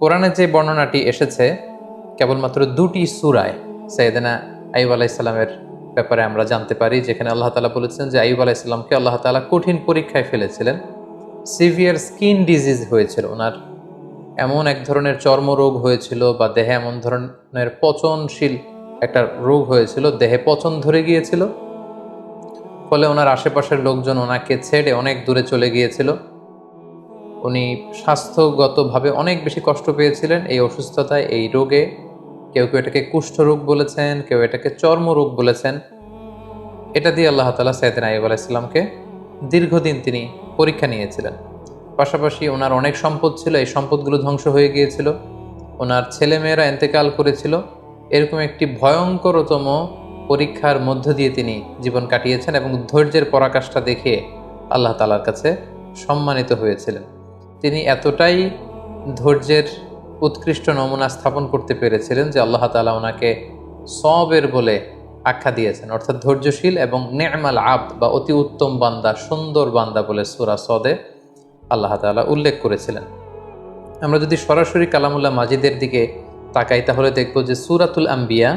কোরআনে যে বর্ণনাটি এসেছে কেবলমাত্র 2টি সূরায় সাইয়েদনা আইয়ুব আলাইহিস সালামের ব্যাপারে আমরা জানতে পারি, যেখানে আল্লাহ তাআলা বলেছেন যে আইয়ুব আলাইহিস সালামকে আল্লাহ তাআলা কঠিন পরীক্ষায় ফেলেছিলেন। সিভিয়ার স্কিন ডিজিজ হয়েছিল, ওনার এমন এক ধরনের চর্মরোগ হয়েছিল বা দেহে এমন ধরনের পচনশীল একটা রোগ হয়েছিল, দেহে পচন ধরে গিয়েছিল, ফলে ওনার আশেপাশের লোকজন ওনাকে ছেড়ে অনেক দূরে চলে গিয়েছিল। উনি স্বাস্থ্যগতভাবে অনেক বেশি কষ্ট পেয়েছিলেন এই অসুস্থতায়, এই রোগে। কেউ কেউ এটাকে কুষ্ঠরোগ বলেছেন, কেউ এটাকে চর্মরোগ বলেছেন। এটা দিয়ে আল্লাহ তাআলা সাইয়েদনা আইয়ুব আলাইহিস সালামকে দীর্ঘদিন তিনি পরীক্ষা নিয়েছিলেন। পাশাপাশি ওনার অনেক সম্পদ ছিল, এই সম্পদগুলো ধ্বংস হয়ে গিয়েছিল, ওনার ছেলেমেয়েরা ইন্তেকাল করেছিল। এরকম একটি ভয়ঙ্করতম পরীক্ষার মধ্য দিয়ে তিনি জীবন কাটিয়েছেন এবং ধৈর্যের পরাকাষ্ঠা দেখে আল্লাহ তাআলার কাছে সম্মানিত হয়েছিলেন। তিনি এতটাই ধৈর্যের উৎকৃষ্ট নমুনা স্থাপন করতে পেরেছিলেন যে আল্লাহ তাআলা ওনাকে সবের বলে আখ্যা দিয়েছেন, অর্থাৎ ধৈর্যশীল এবং নে'মাল আবদ বা অতি উত্তম বান্দা, সুন্দর বান্দা বলে সূরা সদে আল্লাহ তাআলা উল্লেখ করেছিলেন। আমরা যদি সরাসরি কালামুল্লাহ মাজিদের দিকে তাকাই তাহলে দেখব যে সূরাতুল আম্বিয়া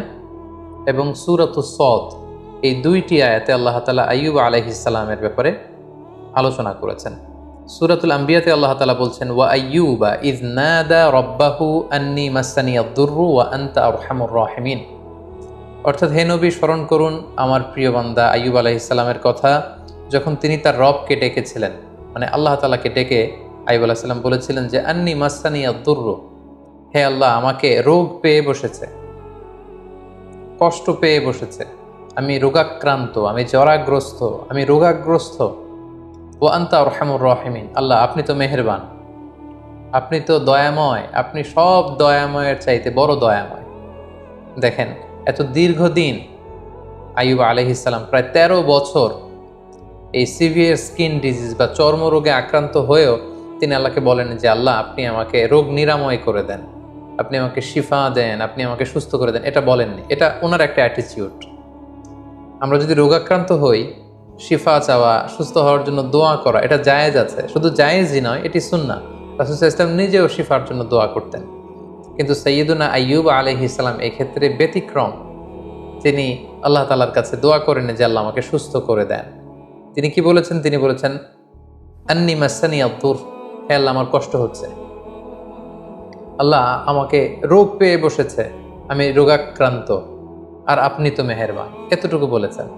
এবং সূরাতুস সদ, এই 2টি আয়াতে আল্লাহ তাআলা আইয়ুব আলাইহিস সালামের ব্যাপারে আলোচনা করেছেন। সূরাতুল আম্বিয়াতে আল্লাহ তাআলা বলছেন, ওয়া আইয়ুবা ইয নাদা রাব্বাহু আন্নী মাসসানিয়াদ দুররু ওয়া আনতা আরহামুর রাহিমিন। অর্থাৎ হে নবী, স্মরণ করুন আমার প্রিয় বান্দা আইয়ুব আলাইহিস সালামের কথা, যখন তিনি তার রবকে ডেকেছিলেন, মানে আল্লাহ তাআলাকে ডেকে আইয়ুব আলাইহিস সালাম বলেছিলেন যে আন্নী মাসসানিয়াদ দুররু, হে আল্লাহ, আমাকে রোগ পেয়ে বসেছে, কষ্ট পেয়ে বসেছে, আমি রোগাক্রান্ত, আমি জরাগ্রস্ত, আমি রোগাগ্রস্ত। ওয়া আনতা আরহামুর রাহিমিন, আল্লাহ আপনি তো মেহেরবান, আপনি তো দয়াময়, আপনি সব দয়াময়ের চাইতে বড় দয়াময়। দেখেন, এত দীর্ঘদিন আইয়ুব আলাইহিস সালাম প্রায় 13 বছর এই সিভিয়ার স্কিন ডিজিজ বা চর্মরোগে আক্রান্ত হয়েও তিনি আল্লাহকে বলেন যে আল্লাহ আপনি আমাকে রোগ নিরাময় করে দেন, আপনি আমাকে শিফা দেন, আপনি আমাকে সুস্থ করে দেন। এটা বলেননি, এটা ওনার একটা অ্যাটিটিউড। আমরা যদি রোগাক্রান্ত হই, শিফা চাওয়া, সুস্থ হওয়ার জন্য দোয়া করা, এটা জায়েজ আছে। শুধু জায়েজই নয়, এটি সুন্নাহ। রাসূল সাল্লাল্লাহু আলাইহি ওয়াসাল্লাম নিজেও শিফার জন্য দোয়া করতেন। কিন্তু সাইয়্যিদুনা আইয়ুব আলাইহিস সালাম এক্ষেত্রে ব্যতিক্রম। তিনি আল্লাহ তাআলার কাছে দোয়া করেন যে আল্লাহ আমাকে সুস্থ করে দেন। তিনি কি বলেছেন? তিনি বলেছেন আন্নী মাসসানিয়াদ দুর, হে আল্লাহ আমার কষ্ট হচ্ছে, আল্লাহ আমাকে রোগ পেয়ে বসেছে, আমি রোগাক্রান্ত, আর আপনি তো মেহেরবান। এতটুকু বলেছেন।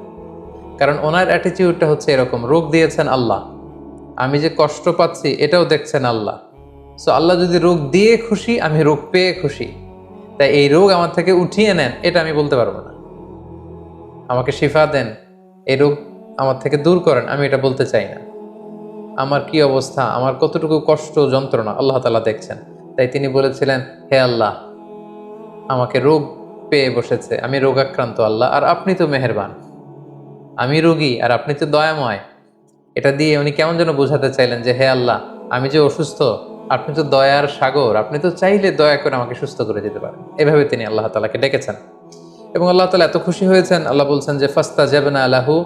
কারণ ওনার অ্যাটিটিউডটা হচ্ছে এরকম, রোগ দিয়েছেন আল্লাহ, আমি যে কষ্ট পাচ্ছি এটাও দেখছেন আল্লাহ। সো আল্লাহ যদি রোগ দিয়ে খুশি, আমি রোগ পেয়ে খুশি, তাই এই রোগ আমার থেকে উঠিয়ে নেন এটা আমি বলতে পারবো না। আমাকে শিফা দেন, এই রোগ আমার থেকে দূর করেন, আমি এটা বলতে চাই না। আমার কি অবস্থা, আমার কতটুকু কষ্ট যন্ত্রণা আল্লাহ তাআলা দেখছেন। তাই তিনি বলেছিলেন, হে আল্লাহ আমাকে রোগ পেয়ে বসেছে, আমি রোগাক্রান্ত আল্লাহ, আর আপনি তো মেহেরবান, আমি রোগী আর আপনি তো দয়াময়। এটা দিয়ে উনি কেমন যেন বোঝাতে চাইলেন যে হে আল্লাহ, আমি যে অসুস্থ, আপনি তো দয়ার সাগর, আপনি তো চাইলে দয়া করে আমাকে সুস্থ করে দিতে পারেন। এভাবে তিনি আল্লাহ তাআলাকে ডেকেছেন এবং আল্লাহ তাআলা এত খুশি হয়েছেন। আল্লাহ বলছেন যে ফাস্তাজাবনা লাহু,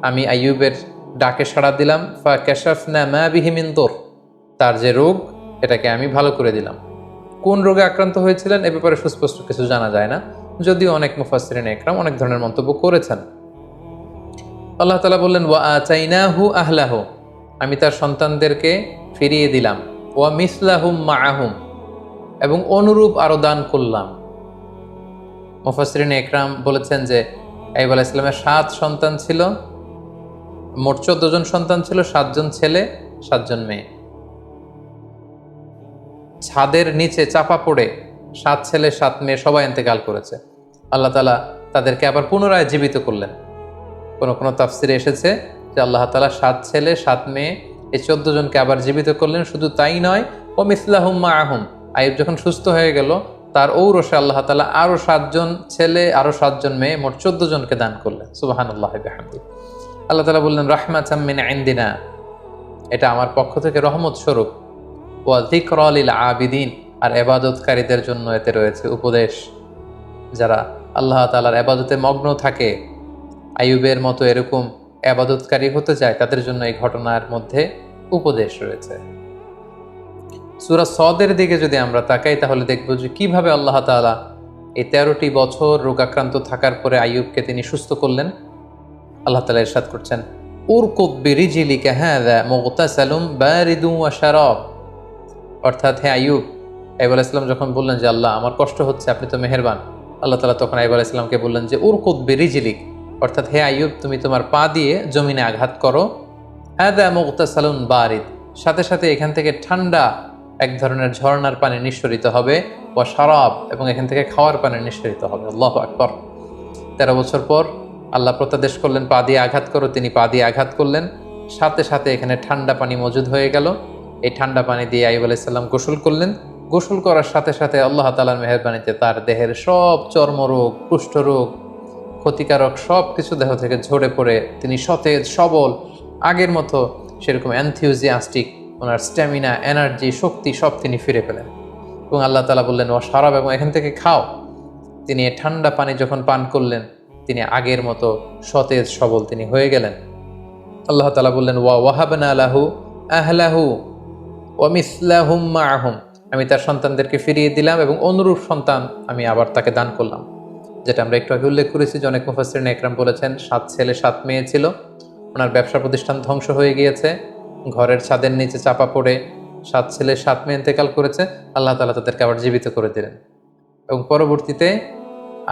আমি আইয়ুবের ডাকে সাড়া দিলাম। ফাকাশাফনা মা বিহি মিন দুর, তার যে রোগ এটাকে আমি ভালো করে দিলাম। কোন রোগে আক্রান্ত হয়েছিলেন এ ব্যাপারে সুস্পষ্ট কিছু জানা যায় না, যদিও অনেক মুফাসসিরিন ইকরাম অনেক ধরনের মন্তব্য করেছেন। আল্লাহ তাআলা বললেন ওয়া আতাইনাহু আহলাহু, আমি তার সন্তানদেরকে ফিরিয়ে দিলাম। ওয়া মিসলাহুম মাআহুম, এবং অনুরূপ আরো দান করলাম। মুফাসসিরিন ইকরাম বলেছেন যে আইয়ুব আলাইহিস সালামের 7 সন্তান ছিল, মোট 14 জন সন্তান ছিল, 7 জন ছেলে 7 জন মেয়ে। ছাদের নিচে চাপা পড়ে 7 ছেলে 7 মেয়ে সবাই ইন্তেকাল করেছে। আল্লাহ তাআলা তাদেরকে আবার পুনরায় জীবিত করলেন। কোন কোন তাফসিরে এসেছে যে আল্লাহ তাআলা 7 ছেলে 7 মেয়ে এই 14 জনকে আবার জীবিত করলেন। শুধু তাই নয়, ও মিসলাহুম মাআহুম, আইয়ুব যখন সুস্থ হয়ে গেল তার ঔরসে আল্লাহ তাআলা আরো 7 জন ছেলে, আরো 7 জন মেয়ে, মোট 14 জনকে দান করলেন। সুবহানাল্লাহি ওয়া বিহামদিহি। আল্লাহ তাআলা বললেন রাহমাতাম মিন ইনদিনা, এটা আমার পক্ষ থেকে রহমত স্বরূপ। ওয়া যিকরা লিল আবিদিন, আর ইবাদতকারীদের জন্য এতে রয়েছে উপদেশ। যারা আল্লাহ তাআলার ইবাদতে মগ্ন থাকে, আইয়ুবের মতো এরকম ইবাদতকারী হতে চায়, তাদের জন্য এই ঘটনার মধ্যে উপদেশ রয়েছে। সূরা সদের দিকে যদি আমরা তাকাই তাহলে দেখব যে কিভাবে আল্লাহ তাআলা এই 13টি বছর রোগাক্রান্ত থাকার পরে আইয়ুবকে তিনি সুস্থ করলেন। আল্লাহ তাআলা ইরশাদ করছেন, উরকুব বিরিজলিকা হাযা মুগতাসালুম বারিদুন ওয়া শারাব। অর্থাৎ হে আইয়ুব, আইয়ুব আলাইহিস সালাম যখন বললেন যে আল্লাহ আমার কষ্ট হচ্ছে, আপনি তো মেহেরবান, আল্লাহ তাআলা তখন আইয়ুব আলাইহিস সালামকে বললেন যে উরকুব বিরিজলিক, অর্থাৎ হে আইয়ুব তুমি তোমার পা দিয়ে জমিনে আঘাত করো। হাযা মুগতাসালুন বারিদ, সাথে সাথে এখান থেকে ঠান্ডা এক ধরনের ঝর্ণার পানি নিঃসরিত হবে, ওয়া শারাব, এবং এখান থেকে খাওয়ার পানি নিঃসরিত হবে। আল্লাহু আকবার। 13 বছর পর আল্লাহ প্রত্যাদেশ করলেন পা দিয়ে আঘাত করো, তিনি পা দিয়ে আঘাত করলেন, সাথে সাথে এখানে ঠান্ডা পানি মজুদ হয়ে গেল। এই ঠান্ডা পানি দিয়ে আইয়ুব আলাইহিস সালাম গোসল করলেন। গোসল করার সাথে সাথে আল্লাহ তাআলার মেহেরবানিতে তার দেহের সব চর্মরোগ, কুষ্ঠরোগ, ক্ষতিকারক সব কিছু দেহ থেকে ঝরে পড়ে তিনি সতেজ সবল, আগের মতো সেরকম এনথিউজিয়াস্টিক, ওনার স্ট্যামিনা, এনার্জি, শক্তি সব তিনি ফিরে পেলেন। এবং আল্লাহ তাআলা বললেন ওয়া শারাব, এবং এখান থেকে খাও। তিনি এই ঠান্ডা পানি যখন পান করলেন তিনি আগের মতো সতেজ সবল তিনি হয়ে গেলেন। আল্লাহ তাআলা বললেন ওয়া ওয়াহাবনা লাহু আহলাহু ওয়া মিসলাহুম মাআহুম, আমি তার সন্তানদেরকে ফিরিয়ে দিলাম এবং অনুরূপ সন্তান আমি আবার তাকে দান করলাম। যেটা আমরা একটু আগে উল্লেখ করেছি যে অনেক মুফাসসিরিন একরাম বলেছেন 7 ছেলে 7 মেয়ে ছিল, ওনার ব্যবসা প্রতিষ্ঠান ধ্বংস হয়ে গিয়েছে, ঘরের ছাদের নিচে চাপা পড়ে 7 ছেলে 7 মেয়ে ইন্তেকাল করেছে, আল্লাহ তাআলা তাদেরকে আবার জীবিত করে দিলেন। এবং পরবর্তীতে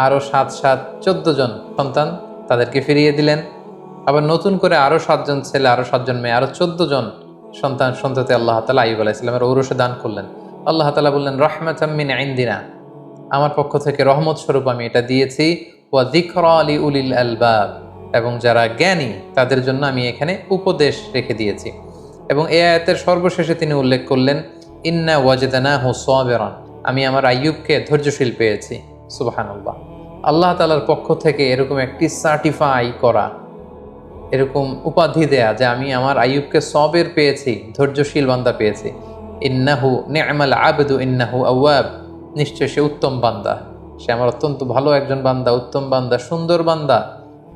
আরও 7 14 জন সন্তান তাদেরকে ফিরিয়ে দিলেন। আবার নতুন করে আরও 7 জন ছেলে, আরও 7 জন মেয়ে, আরও 14 জন সন্তান সন্ততি আল্লাহ তাআলা আইয়ুব আলাইহিস সালামের ঔরসে দান করলেন। আল্লাহ তাআলা বললেন রাহমাতাম মিন ইনদিনা, আমার পক্ষ থেকে রহমত স্বরূপ আমি এটা দিয়েছি, ওয়া যিকরা লিউলিল আলবাব, এবং যারা জ্ঞানী তাদের জন্য আমি এখানে উপদেশ রেখে দিয়েছি। এবং এই আয়াতের সর্বশেষে তিনি উল্লেখ করলেন ইন্না ওয়াজদানাহু সাবিরান, আমি আমার আইয়ুবকে ধৈর্যশীল পেয়েছি। সুবহানাল্লাহ। আল্লাহ তাআলার পক্ষ থেকে এরকম একটি সার্টিফাই করা, এরকম উপাধি দেয়া যে আমি আমার আইয়ুবকে সবের পেয়েছি, ধৈর্যশীল বান্দা পেয়েছি। ইন্নাহু নি'মাল আবদু ইন্নাহু আওয়াব, নিশ্চয় সে উত্তম বান্দা, সে আমার অত্যন্ত ভালো একজন বান্দা, উত্তম বান্দা, সুন্দর বান্দা।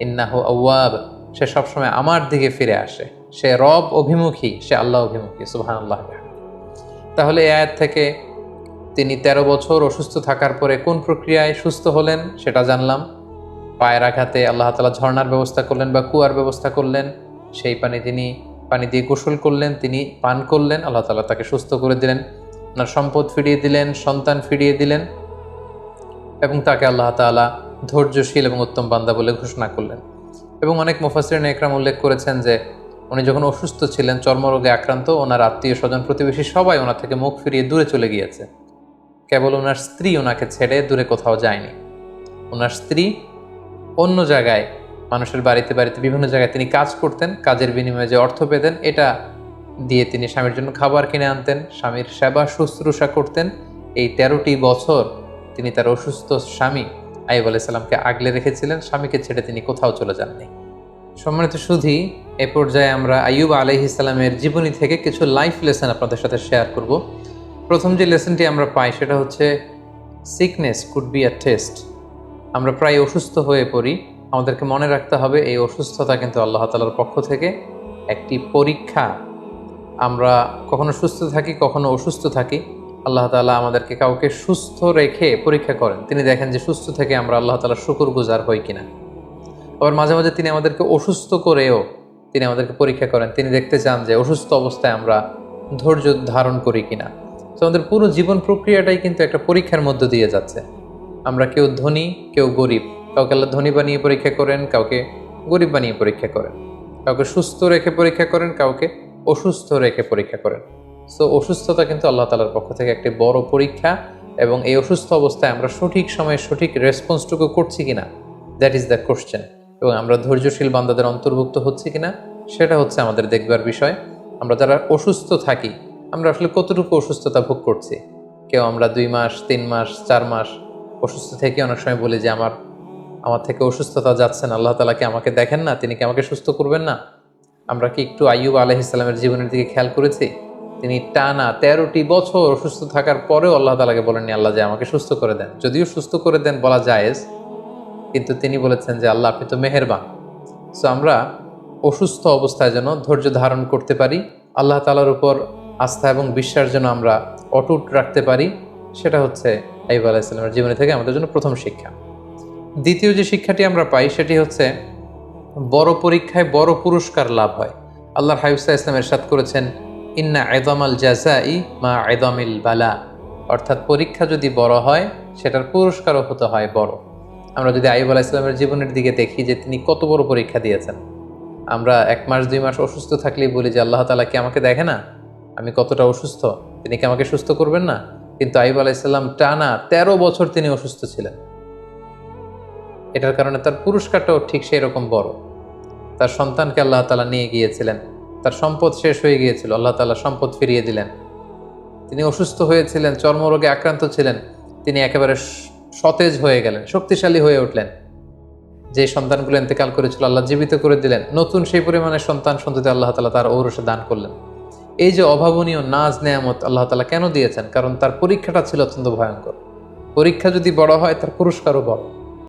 ইন্নাহু আওয়াব, সে সবসময় আমার দিকে ফিরে আসে, সে রব অভিমুখী, সে আল্লাহ অভিমুখী। সুবহানাল্লাহ। তাহলে এই আয়াত থেকে তিনি 13 বছর অসুস্থ থাকার পরে কোন প্রক্রিয়ায় সুস্থ হলেন সেটা জানলাম। পায়ের আঘাতে আল্লাহ তাআলা ঝর্ণার ব্যবস্থা করলেন বা কুয়ার ব্যবস্থা করলেন, সেই পানি দিয়ে গোসল করলেন, তিনি পান করলেন, আল্লাহ তাআলা তাকে সুস্থ করে দিলেন, ওনার সম্পদ ফিরিয়ে দিলেন, সন্তান ফিরিয়ে দিলেন, এবং তাকে আল্লাহ তাআলা ধৈর্যশীল এবং উত্তম বান্দা বলে ঘোষণা করলেন। এবং অনেক মুফাসসিরিন একরাম উল্লেখ করেছেন যে উনি যখন অসুস্থ ছিলেন, চর্মরোগে আক্রান্ত, ওনার আত্মীয় স্বজন প্রতিবেশী সবাই ওনার থেকে মুখ ফিরিয়ে দূরে চলে গিয়েছে, কেবল ওনার স্ত্রী ওনাকে ছেড়ে দূরে কোথাও যায়নি। ওনার স্ত্রী অন্য জায়গায়, মানুষের বাড়িতে বাড়িতে বিভিন্ন জায়গায় তিনি কাজ করতেন, কাজের বিনিময়ে যে অর্থ পেতেন এটা দিয়ে তিনি স্বামীর জন্য খাবার কিনে আনতেন, স্বামীর সেবা শুশ্রূষা করতেন। এই 13টি বছর তিনি তার অসুস্থ স্বামী আইয়ুব আলাইহিস সালামকে আগলে রেখেছিলেন, স্বামীকে ছেড়ে তিনি কোথাও চলে যাননি। সম্মানিত সুধী, এ পর্যায়ে আমরা আইয়ুব আলাইহিস সালামের জীবনী থেকে কিছু লাইফ লেসন আপনাদের সাথে শেয়ার করব। প্রথম যে লেসনটি আমরা পাই সেটা হচ্ছে sickness could be a test. আমরা প্রায় অসুস্থ হয়ে পড়ি, আমাদেরকে মনে রাখতে হবে এই অসুস্থতা কিন্তু আল্লাহ তাআলার পক্ষ থেকে একটি পরীক্ষা। আমরা কখনো সুস্থ থাকি, কখনো অসুস্থ থাকি। আল্লাহ তাআলা আমাদেরকে কাউকে সুস্থ রেখে পরীক্ষা করেন, তিনি দেখেন যে সুস্থ থেকে আমরা আল্লাহ তাআলার শুকরগুজার হই কিনা। আবার মাঝে মাঝে তিনি আমাদেরকে অসুস্থ করেও তিনি আমাদেরকে পরীক্ষা করেন, তিনি দেখতে চান যে অসুস্থ অবস্থায় আমরা ধৈর্য ধারণ করি কিনা। তো আমাদের পুরো জীবন প্রক্রিয়াটাই কিন্তু একটা পরীক্ষার মধ্য দিয়ে যাচ্ছে। আমরা কেউ ধনী, কেউ গরিব, কাউকে আল্লাহ ধনী বানিয়ে পরীক্ষা করেন, কাউকে গরিব বানিয়ে পরীক্ষা করেন, কাউকে সুস্থ রেখে পরীক্ষা করেন, কাউকে অসুস্থ রেখে পরীক্ষা করেন। সো অসুস্থতা কিন্তু আল্লাহ তাআলার পক্ষ থেকে একটি বড় পরীক্ষা, এবং এই অসুস্থ অবস্থায় আমরা সঠিক সময়ে সঠিক রেসপন্সটুকু করছি কিনা, দ্যাট ইজ দ্য কোশ্চেন। এবং আমরা ধৈর্যশীল বান্দাদের অন্তর্ভুক্ত হচ্ছি কিনা সেটা হচ্ছে আমাদের দেখবার বিষয়। আমরা যারা অসুস্থ থাকি, আমরা আসলে কতটুকু অসুস্থতা ভোগ করছি। কেউ আমরা 2 মাস, 3 মাস, 4 মাস অসুস্থ থেকে অনেক সময় বলি যে আমার থেকে অসুস্থতা যাচ্ছে না, আল্লাহ তাআলা কি আমাকে দেখেন না, তিনি কি আমাকে সুস্থ করবেন না? আমরা কি একটু আইয়ুব আলাইহিস সালামের জীবনের দিকে খেয়াল করেছি? তিনি টানা 13টি বছর অসুস্থ থাকার পরেও আল্লাহ তাআলাকে বলেননি আল্লাহ যে আমাকে সুস্থ করে দেন। যদিও সুস্থ করে দেন বলা জায়েজ, কিন্তু তিনি বলেছেন যে আল্লাহ আপনি তো মেহেরবান। সো আমরা অসুস্থ অবস্থায় যেন ধৈর্য ধারণ করতে পারি, আল্লাহ তাআলার উপর আস্থা এবং বিশ্বাস যেন আমরা অটুট রাখতে পারি, সেটা হচ্ছে আইয়ুব আলাইহিস সালামের জীবনী থেকে আমাদের জন্য প্রথম শিক্ষা। দ্বিতীয় যে শিক্ষাটি আমরা পাই সেটি হচ্ছে বড় পরীক্ষায় বড় পুরস্কার লাভ হয়। আল্লাহর হাবিব সাল্লাল্লাহু আলাইহি ওয়াসাল্লাম ইরশাদ করেছেন, ইন্না ইযামাল জাযাই মা ইযামিল বালা, অর্থাৎ পরীক্ষা যদি বড় হয় সেটার পুরস্কারও হতে হয় বড়। আমরা যদি আইয়ুব আলাইহিস সালামের জীবনের দিকে দেখি যে তিনি কত বড় পরীক্ষা দিয়েছেন। আমরা 1 মাস 2 মাস অসুস্থ থাকলেই বলি যে আল্লাহ তাআলা কি আমাকে দেখে না, আমি কতটা অসুস্থ, তিনি কি আমাকে সুস্থ করবেন না? কিন্তু আইয়ুব আলাইহিস সালাম টানা 13 বছর তিনি অসুস্থ ছিলেন। এটার কারণে তার পুরস্কারটাও ঠিক সেই রকম বড়। তার সন্তানকে আল্লাহ তাআলা নিয়ে গিয়েছিলেন, তার সম্পদ শেষ হয়ে গিয়েছিল, আল্লাহ তাআলা সম্পদ ফিরিয়ে দিলেন। তিনি অসুস্থ হয়েছিলেন, চর্মরোগে আক্রান্ত ছিলেন, তিনি একেবারে সতেজ হয়ে গেলেন, শক্তিশালী হয়ে উঠলেন। যে সন্তানগুলো ইন্তেকাল করেছিল আল্লাহ জীবিত করে দিলেন, নতুন সেই পরিমাণে সন্তান সন্ততি আল্লাহ তাআলা তার ঔরসে দান করলেন। এই যে অভাবনীয় নাজ নেয়ামত আল্লাহ তাআলা কেন দিয়েছেন? কারণ তার পরীক্ষাটা ছিল অত্যন্ত ভয়ঙ্কর। পরীক্ষা যদি বড় হয় তার পুরস্কারও বড়।